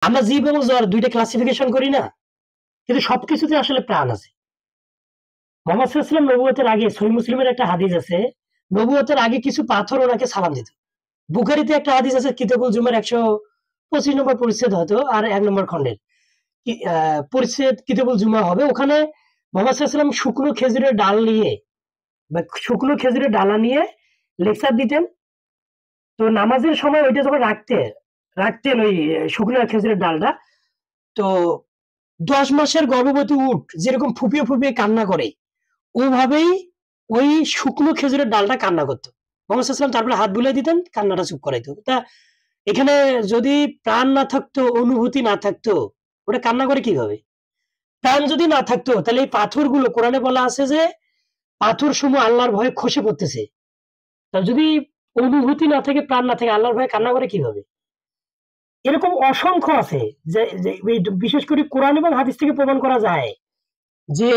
আমরা জীব এবং জ্বর দুইটা ক্লাসিফিকেশন করি না, কিন্তু সবকিছুতে আসলে প্রাণ আছে। মোহাম্মদ সাল্লাল্লাহু আলাইহি ওয়াসাল্লাম নবুয়তের আগে সহিহ মুসলিমের একটা হাদিস আছে, নবুয়তের আগে কিছু পাথর ওনাকে সালাম দিত। বুখারীতে একটা হাদিস আছে কিতাবুল জুমার 125 নম্বর পরিচ্ছেদ হয়তো আর 1 নম্বর খণ্ডের পরিচ্ছেদ কিতাবুল জুমা হবে। ওখানে মোহাম্মদ সাল্লাল্লাহু আলাইহি ওয়াসাল্লাম শুকনো খেজুরের ডাল নিয়ে বা শুকনো খেজুরের ডালা নিয়ে লেকচার দিতেন। তো নামাজের সময় ওইটা যখন রাখতেন ওই শুকনো খেজুরের ডালটা, তো 10 মাসের গর্ভবতী উট যেরকম ফুপিয়ে ফুপিয়ে কান্না করে ওভাবেই ওই শুকনো খেজুরের ডালটা কান্না করতো। মোহাম্মদ সাল্লাল্লাহু আলাইহি ওয়াসাল্লাম তারপরে হাত বুলিয়ে দিতেন, কান্নাটা চুপ করাইতো। তা এখানে যদি প্রাণ না থাকতো, অনুভূতি না থাকতো, ওটা কান্না করে কিভাবে? প্রাণ যদি না থাকতো তাহলে এই পাথরগুলো, কোরআনে বলা আছে যে পাথর সমূহ আল্লাহর ভয়ে খসে পড়তেছে। তা যদি অনুভূতি না থাকে, প্রাণ না থাকে, আল্লাহর ভয়ে কান্না করে কিভাবে? এরকম অসংখ্য আছে যে বিশেষ করে কোরআন এবং হাদিস থেকে প্রমাণ করা যায় যে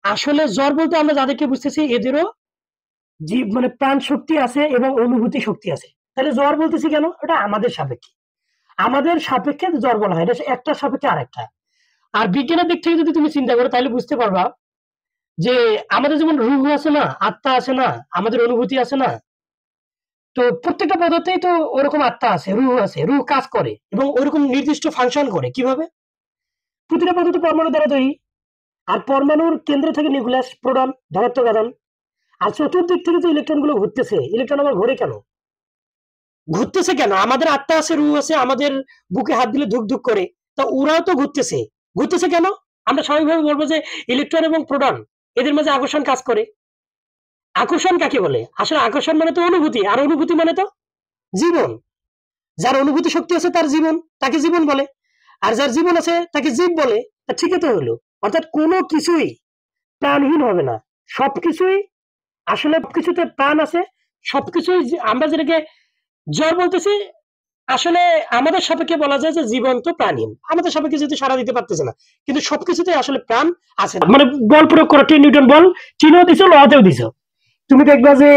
আসলে জ্বর বলতে আমরা যাদেরকে বুঝতেছি এদেরও জীব মানে প্রাণ শক্তি আছে এবং অনুভূতি শক্তি আছে। তাহলে জ্বর বলতেছি কেন? এটা আমাদের সাপেক্ষে, আমাদের সাপেক্ষে জ্বর বলা হয়, এটা একটা সাপেক্ষে আরেকটা। আর বিজ্ঞানের দিক থেকে যদি তুমি চিন্তা করো তাহলে বুঝতে পারবা যে আমাদের যেমন রূহ আছে না, আত্মা আছে না, আমাদের অনুভূতি আছে না, তো প্রত্যেকটা পদার্থেই তো ওরকম আত্মা আছে, রূহ আছে, রূহ কাজ করে এবং ওরকম নির্দিষ্ট ফাংশন করে। কিভাবে? প্রতিটা পদার্থ পরমাণু দ্বারা তৈরি, আর পরমাণুর কেন্দ্র থেকে নিউক্লিয়াস, প্রোটন, ধনাত্মক আধান, আর চতুর্দিক থেকে যে ইলেকট্রন গুলো ঘুরতেছে, ইলেকট্রন আবার ঘোরে কেন? ঘুরতেছে কেন? আমাদের আত্মা আছে, রূহ আছে, আমাদের বুকে হাত দিলে ধুক ধুক করে, তা ওরাও তো ঘুরতেছে। ঘুরতেছে কেন? আমরা স্বাভাবিকভাবে বলবো যে ইলেকট্রন এবং প্রোটন এদের মাঝে আকর্ষণ কাজ করে। আকর্ষণ কাকে বলে? আসলে আকর্ষণ মানে তো অনুভূতি, আর অনুভূতি মানে তো জীবন। যার অনুভূতি শক্তি আছে তার জীবন, তাকে জীবন বলে। আর যার জীবন আছে তাকে জীব বলে। তা ঠিকই তো হলো। অর্থাৎ কোনো কিছুই প্রাণহীন হবে না। সবকিছুই আসলে, সবকিছুতে প্রাণ আছে। সবকিছুই আমরা যেটাকে জ্বর বলতেছি, আসলে আমাদের সাপেক্ষে বলা যায় যে জীবন্ত প্রাণহীন। আমাদের সাপেক্ষে যেহেতু সাড়া দিতে পারতেছে না, কিন্তু সবকিছুতে আসলে প্রাণ আছে। মানে বল প্রয়োগ করো, 10 নিউটন বল চীনেও দিছো, লতেও দিছো, তুমি দেখবা যে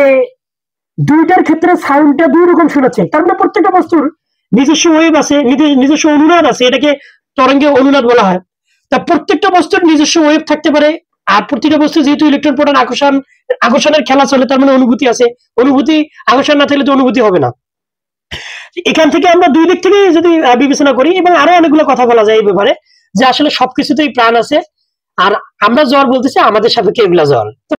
দুইটার ক্ষেত্রে সাউন্ডটা দুই রকম শোনাচ্ছে। তার মানে প্রত্যেকটা বস্তুর নিজস্ব ওয়েভ আছে, নিজস্ব অনুনাদ আছে, এটাকে তরঙ্গে অনুনাদ বলা হয়। তা প্রত্যেকটা বস্তুর নিজস্ব ওয়েভ থাকতে পারে। আর প্রতিটা বস্তু যেহেতু ইলেকট্রন প্রোটন আকর্ষণের খেলা চলে, তার মানে অনুভূতি আছে। অনুভূতি, আকর্ষণ না থাকলে তো অনুভূতি হবে না। এখান থেকে আমরা দুই দিক থেকে যদি বিবেচনা করি, এবং আরো অনেকগুলো কথা বলা যায় এই ব্যাপারে, যে আসলে সবকিছুতেই প্রাণ আছে। আর আমরা জ্বর বলতেছি, আমাদের সাপেক্ষে এগুলা জ্বর।